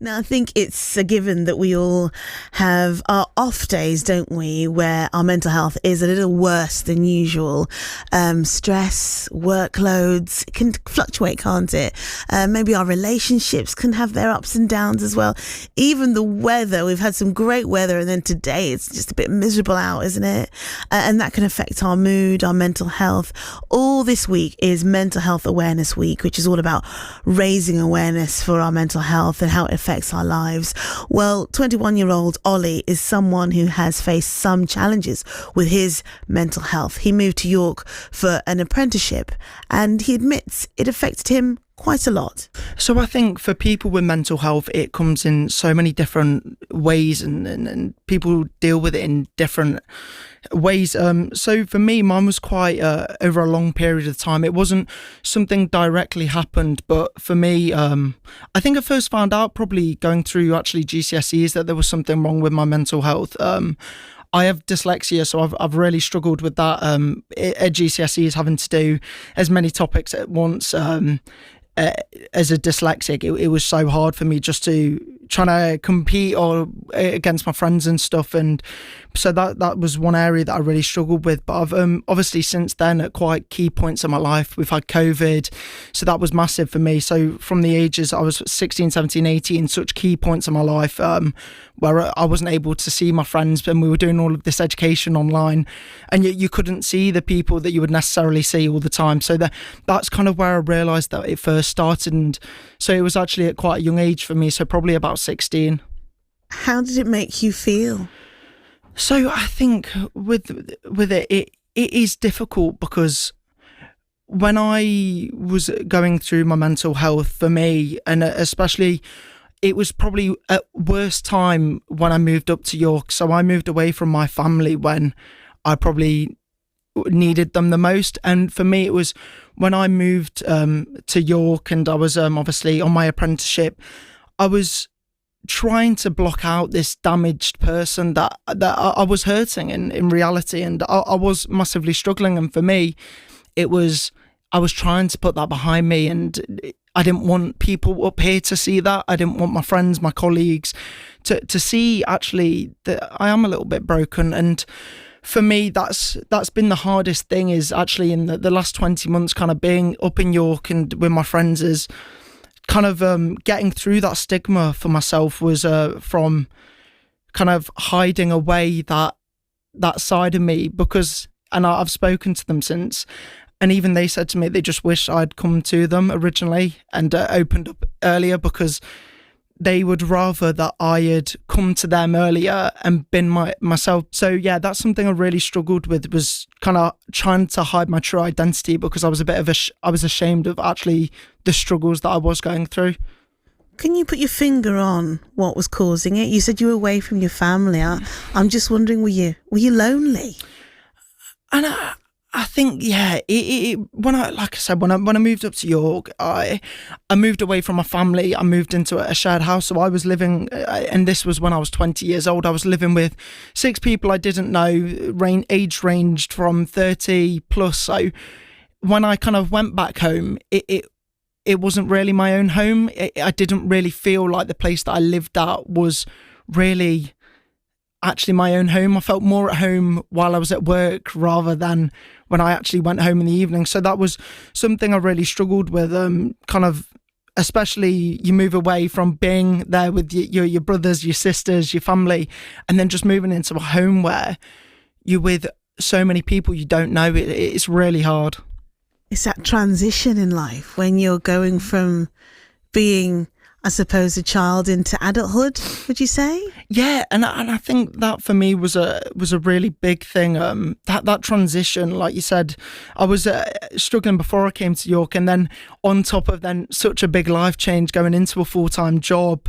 Now, I think it's a given that we all have our off days, don't we, where our mental health is a little worse than usual. Stress, workloads, it can fluctuate, can't it? Maybe our relationships can have their ups and downs as well. Even the weather, we've had some great weather, and then today it's just a bit miserable out, isn't it? And that can affect our mood, our mental health. All this week is Mental Health Awareness Week, which is all about raising awareness for our mental health and how it affects our lives. Well, 21-year-old Ollie is someone who has faced some challenges with his mental health. He moved to York for an apprenticeship, and he admits it affected him quite a lot. So I think for people with mental health, it comes in so many different ways, and people deal with it in different ways. So for me, mine was quite over a long period of time. It wasn't something directly happened, but for me, I think I first found out probably going through actually GCSEs that there was something wrong with my mental health. I have dyslexia, so I've really struggled with that at GCSEs, having to do as many topics at once. As a dyslexic, it was so hard for me just to trying to compete or against my friends and stuff, and so that was one area that I really struggled with. But I've obviously since then, at quite key points in my life, we've had COVID, so that was massive for me. So from the ages I was 16, 17, 18, such key points in my life where I wasn't able to see my friends, and we were doing all of this education online, and you couldn't see the people that you would necessarily see all the time. So that's kind of where I realised that it first started, and so it was actually at quite a young age for me, so probably about 16. How did it make you feel? So I think with it is difficult, because when I was going through my mental health, for me, and especially it was probably at worst time when I moved up to York. So I moved away from my family when I probably needed them the most, and for me it was when I moved to York, and I was obviously on my apprenticeship. I was trying to block out this damaged person that I was hurting in reality, and I was massively struggling. And for me, I was trying to put that behind me, and I didn't want people up here to see that. I didn't want my friends, my colleagues to see actually that I am a little bit broken. And for me, that's been the hardest thing, is actually in the last 20 months, kind of being up in York and with my friends, is kind of getting through that stigma for myself, was from kind of hiding away that side of me, because, and I've spoken to them since, and even they said to me they just wish I'd come to them originally and opened up earlier, because they would rather that I had come to them earlier and been myself. So yeah, that's something I really struggled with, was kind of trying to hide my true identity, because I was I was ashamed of actually the struggles that I was going through. Can you put your finger on what was causing it? You said you were away from your family. I'm just wondering, were you lonely? And I think, yeah, when I moved up to York, I moved away from my family. I moved into a shared house. So I was living, and this was when I was 20 years old. I was living with 6 people I didn't know, age ranged from 30 plus. So when I kind of went back home, it wasn't really my own home. I didn't really feel like the place that I lived at was really actually my own home. I felt more at home while I was at work rather than when I actually went home in the evening. So that was something I really struggled with, kind of, especially you move away from being there with your brothers, your sisters, your family, and then just moving into a home where you're with so many people you don't know. It's really hard. It's that transition in life when you're going from being, I suppose, a child into adulthood, would you say? Yeah, and I think that for me was a really big thing. That transition, like you said, I was struggling before I came to York, and then on top of then such a big life change, going into a full-time job,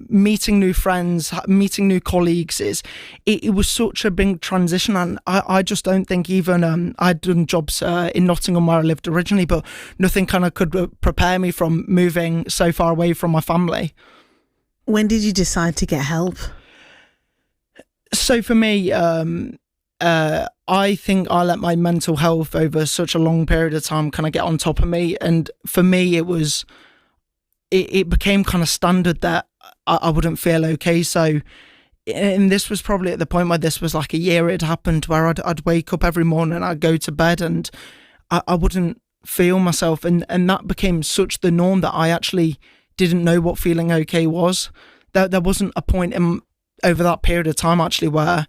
meeting new friends, meeting new colleagues, it was such a big transition. And I just don't think even I'd done jobs in Nottingham where I lived originally, but nothing kind of could prepare me from moving so far away from my family. When did you decide to get help? So for me, I think I let my mental health over such a long period of time kind of get on top of me, and for me it was it became kind of standard that I wouldn't feel okay. So, and this was probably at the point where this was like a year it happened, where I'd wake up every morning, I'd go to bed, and I wouldn't feel myself, and that became such the norm that I actually didn't know what feeling okay was. There wasn't a point over that period of time actually where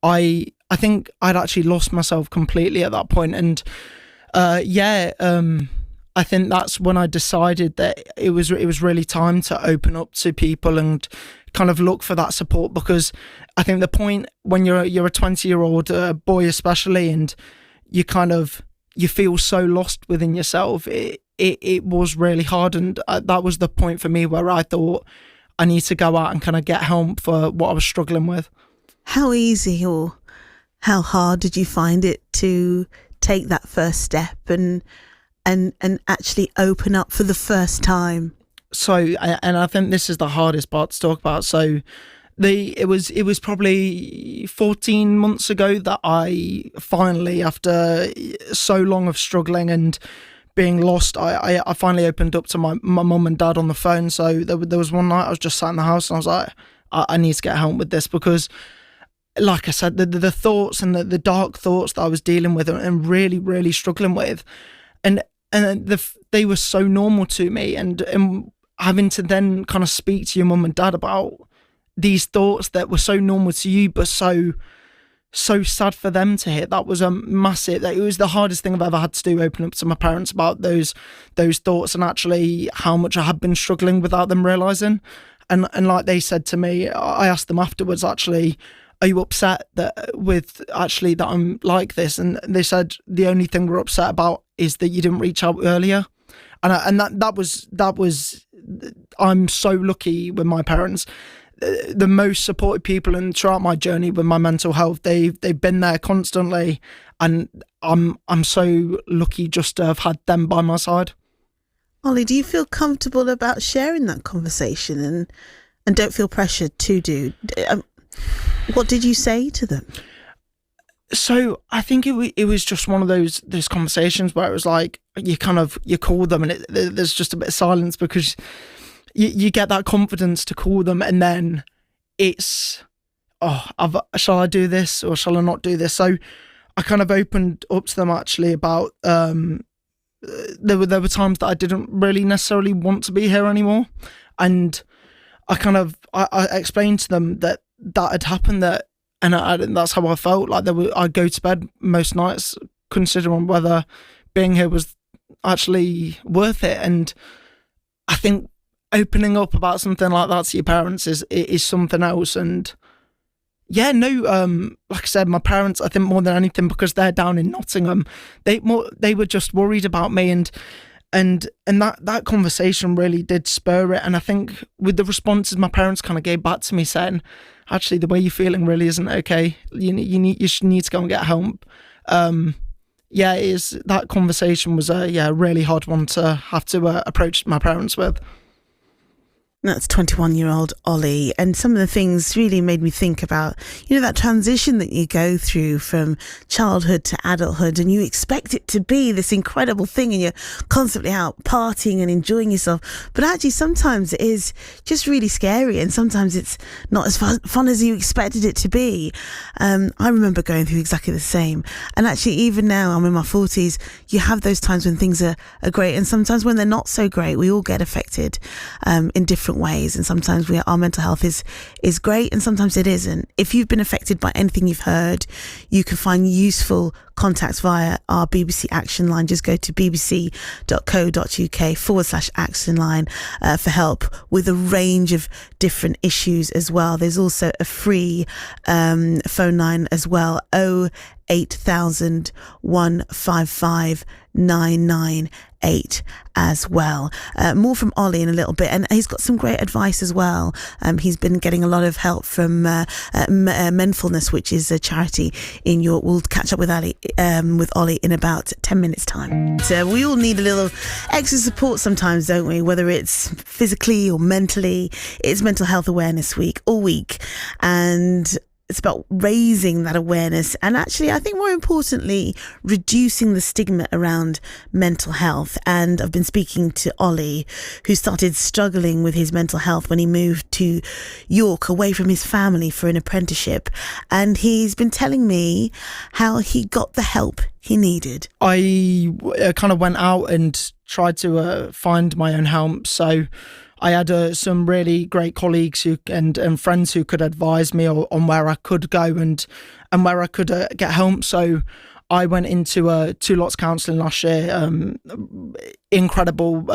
I think I'd actually lost myself completely at that point. And I think that's when I decided that it was really time to open up to people and kind of look for that support, because I think the point when you're a 20-year-old boy especially, and you feel so lost within yourself, it was really hard. And that was the point for me where I thought I need to go out and kind of get help for what I was struggling with. How easy or how hard did you find it to take that first step and actually open up for the first time? So, and I think this is the hardest part to talk about. So it was probably 14 months ago that I finally, after so long of struggling and being lost, I finally opened up to my mum and dad on the phone. So there was one night I was just sat in the house and I was like, I need to get help with this, because like I said, the thoughts and the dark thoughts that I was dealing with and really, really struggling with, and they were so normal to me, and having to then kind of speak to your mum and dad about these thoughts that were so normal to you but so sad for them to hear, that was a massive, it was the hardest thing I've ever had to do, open up to my parents about those thoughts and actually how much I had been struggling without them realising. And like they said to me, I asked them afterwards, actually, are you upset that I'm like this? And they said the only thing we're upset about is that you didn't reach out earlier. And that was I'm so lucky with my parents, the most supportive people, and throughout my journey with my mental health, they've been there constantly, and I'm so lucky just to have had them by my side. Ollie, do you feel comfortable about sharing that conversation and don't feel pressured to do? What did you say to them? So I think it was just one of those conversations where it was like you call them and there's just a bit of silence, because you get that confidence to call them, and then it's shall I do this or shall I not do this? So I kind of opened up to them actually about there were times that I didn't really necessarily want to be here anymore, and I explained to them that had happened, and that's how I felt. Like I'd go to bed most nights considering whether being here was actually worth it. And I think opening up about something like that to your parents is something else. And yeah, no, like I said, my parents, I think more than anything, because they're down in Nottingham, they were just worried about me, and that conversation really did spur it. And I think with the responses my parents kind of gave back to me saying, actually, the way you're feeling really isn't okay. You should need to go and get help. That conversation was a really hard one to have to approach my parents with. That's 21-year-old Ollie, and some of the things really made me think about, that transition that you go through from childhood to adulthood, and you expect it to be this incredible thing, and you're constantly out partying and enjoying yourself, but actually sometimes it is just really scary, and sometimes it's not as fun as you expected it to be. I remember going through exactly the same, and actually even now I'm in my 40s, you have those times when things are great, and sometimes when they're not so great. We all get affected in different ways, and sometimes our mental health is great, and sometimes it isn't. If you've been affected by anything you've heard, you can find useful contacts via our BBC Action Line. Just go to bbc.co.uk/action line for help with a range of different issues as well. There's also a free phone line as well, 08000 155 998 as well. More from Ollie in a little bit, and he's got some great advice as well. He's been getting a lot of help from Menfulness, which is a charity in York. We'll catch up with Ollie in about 10 minutes time. So we all need a little extra support sometimes, don't we? Whether it's physically or mentally. It's Mental Health Awareness Week all week, and it's about raising that awareness, and actually, I think more importantly, reducing the stigma around mental health. And I've been speaking to Ollie, who started struggling with his mental health when he moved to York away from his family for an apprenticeship. And he's been telling me how he got the help he needed. I kind of went out and tried to find my own help. So I had some really great colleagues and friends who could advise me on where I could go and where I could get help. So I went into 2 lots counselling last year, incredible.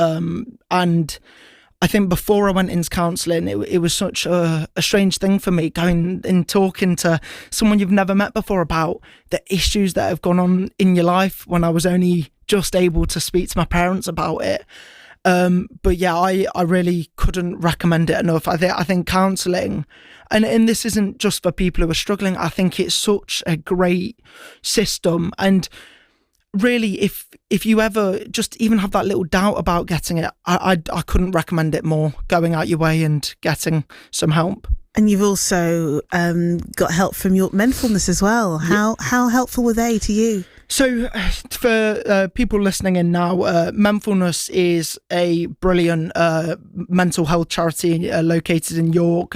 And I think before I went into counselling, it was such a strange thing for me, going and talking to someone you've never met before about the issues that have gone on in your life, when I was only just able to speak to my parents about it. But yeah, I really couldn't recommend it enough. I think counselling, and this isn't just for people who are struggling, I think it's such a great system. And really, if you ever just even have that little doubt about getting it, I couldn't recommend it more, going out your way and getting some help. And you've also got help from your Menfulness as well. How helpful were they to you? So for people listening in now, Menfulness is a brilliant mental health charity located in York.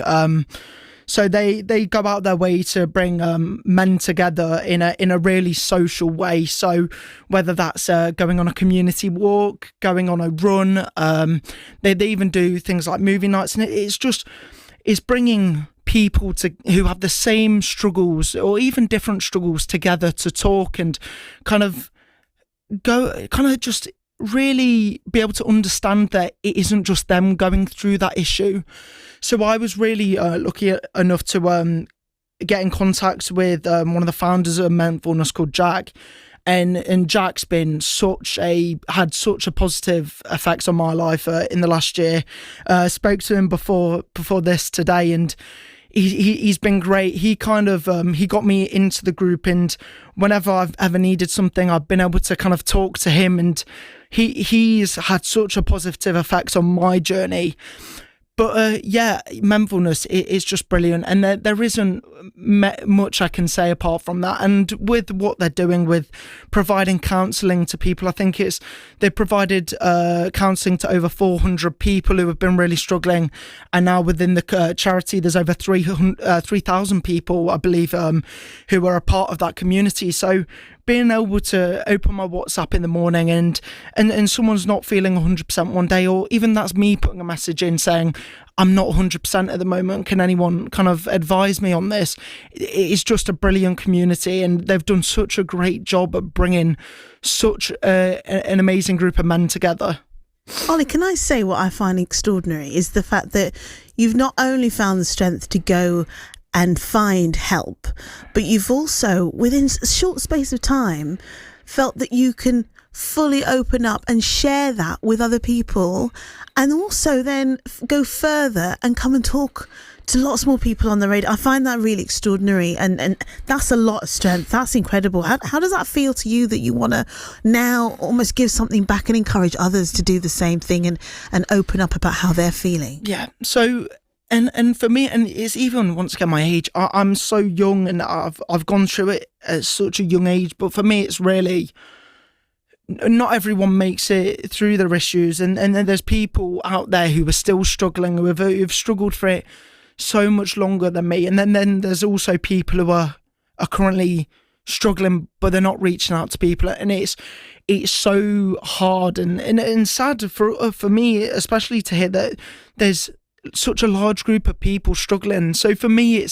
So they go out their way to bring men together in a really social way. So whether that's going on a community walk, going on a run, they even do things like movie nights, and it's bringing people who have the same struggles or even different struggles together to talk and kind of just really be able to understand that it isn't just them going through that issue. So I was really lucky enough to get in contact with one of the founders of Menfulness called Jack. And Jack's been had such a positive effects on my life in the last year. Spoke to him before this today, and he's been great. He kind of he got me into the group, and whenever I've ever needed something, I've been able to kind of talk to him, and he's had such a positive effects on my journey. But yeah, Menfulness is just brilliant, and there isn't much I can say apart from that. And with what they're doing with providing counselling to people, I think they've provided counselling to over 400 people who have been really struggling, and now within the charity there's over 3,000 people, I believe, who are a part of that community. So being able to open my WhatsApp in the morning and someone's not feeling 100% one day, or even that's me putting a message in saying, I'm not 100% at the moment, can anyone kind of advise me on this? It's just a brilliant community, and they've done such a great job at bringing such an amazing group of men together. Ollie, can I say what I find extraordinary is the fact that you've not only found the strength to go and find help, but you've also, within a short space of time, felt that you can fully open up and share that with other people, and also then go further and come and talk to lots more people on the radio. I find that really extraordinary, and that's a lot of strength. That's incredible. How does that feel to you, that you want to now almost give something back and encourage others to do the same thing and open up about how they're feeling? Yeah, so And for me, and it's even once again my age, I'm so young, and I've gone through it at such a young age. But for me, it's really, not everyone makes it through their issues, and then there's people out there who are still struggling, who've struggled for it so much longer than me. And then there's also people who are currently struggling, but they're not reaching out to people, and it's so hard and sad for me, especially to hear that there's such a large group of people struggling. So for me,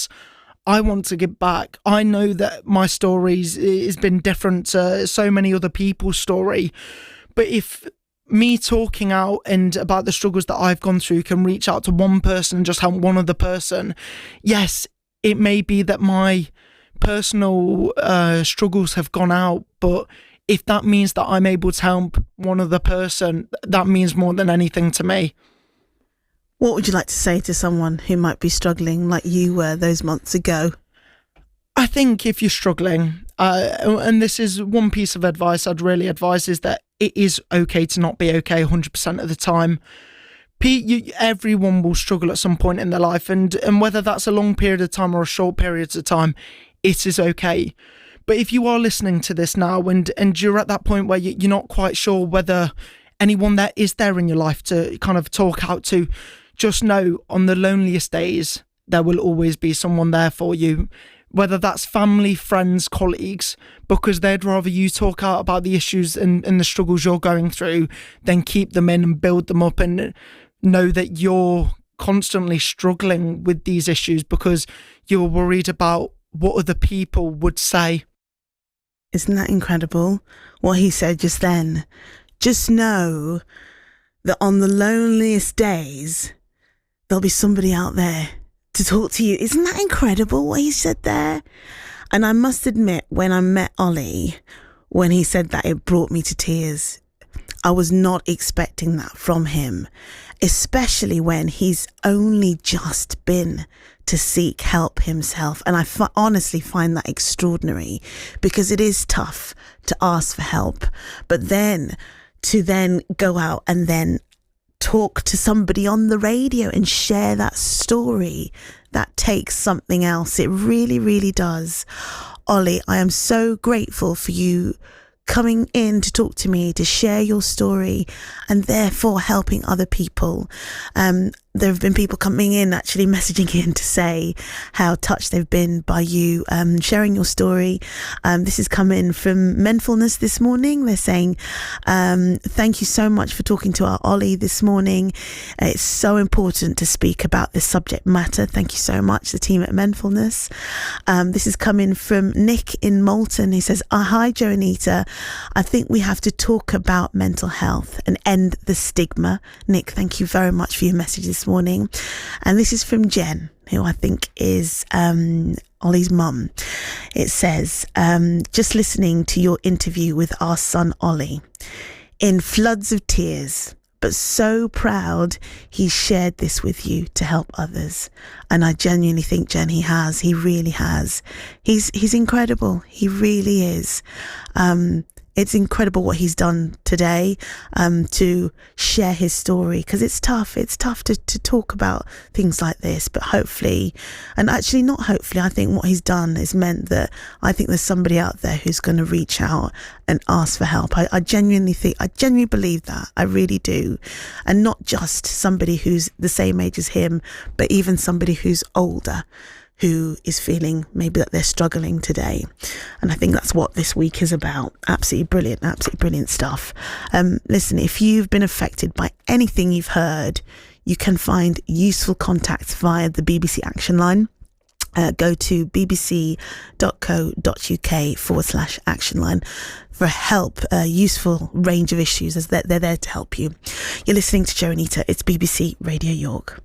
I want to give back. I know that my stories has been different to so many other people's story, but if me talking out and about the struggles that I've gone through can reach out to one person and just help one other person, yes, it may be that my personal struggles have gone out, but if that means that I'm able to help one other person, that means more than anything to me. What would you like to say to someone who might be struggling like you were those months ago? I think if you're struggling, and this is one piece of advice I'd really advise, is that it is okay to not be okay 100% of the time. everyone will struggle at some point in their life, and whether that's a long period of time or a short period of time, it is okay. But if you are listening to this now and you're at that point where you're not quite sure whether anyone there is there in your life to kind of talk out to, just know on the loneliest days, there will always be someone there for you, whether that's family, friends, colleagues, because they'd rather you talk out about the issues and the struggles you're going through than keep them in and build them up and know that you're constantly struggling with these issues because you're worried about what other people would say. Isn't that incredible? What he said just then. Just know that on the loneliest days, there'll be somebody out there to talk to you. Isn't that incredible what he said there? And I must admit, when I met Ollie, when he said that, it brought me to tears. I was not expecting that from him, especially when he's only just been to seek help himself. And I honestly find that extraordinary, because it is tough to ask for help, but then to then go out and then talk to somebody on the radio and share that story, that takes something else. It really, really does. Ollie, I am so grateful for you coming in to talk to me, to share your story, and therefore helping other people. There have been people coming in, actually messaging in to say how touched they've been by you sharing your story. This has come in from Menfulness this morning. They're saying, thank you so much for talking to our Ollie this morning. It's so important to speak about this subject matter. Thank you so much, the team at Menfulness. This has come in from Nick in Moulton. He says, hi, Joe and Anita. I think we have to talk about mental health and end the stigma. Nick, thank you very much for your message this morning. And this is from Jen, who I think is Ollie's mum. It says, just listening to your interview with our son Ollie, in floods of tears, but so proud he shared this with you to help others. And I genuinely think, Jen, he really has. He's incredible. He really is. It's incredible what he's done today, to share his story, because it's tough to talk about things like this, but hopefully, and actually not hopefully, I think what he's done has meant that I think there's somebody out there who's going to reach out and ask for help. I genuinely believe that. I really do. And not just somebody who's the same age as him, but even somebody who's older, who is feeling maybe that they're struggling today. And I think that's what this week is about. Absolutely brilliant stuff. Listen, if you've been affected by anything you've heard, you can find useful contacts via the BBC Action Line. Go to bbc.co.uk/action line for help, useful range of issues, as they're there to help you. You're listening to Joe and Anita. It's BBC Radio York.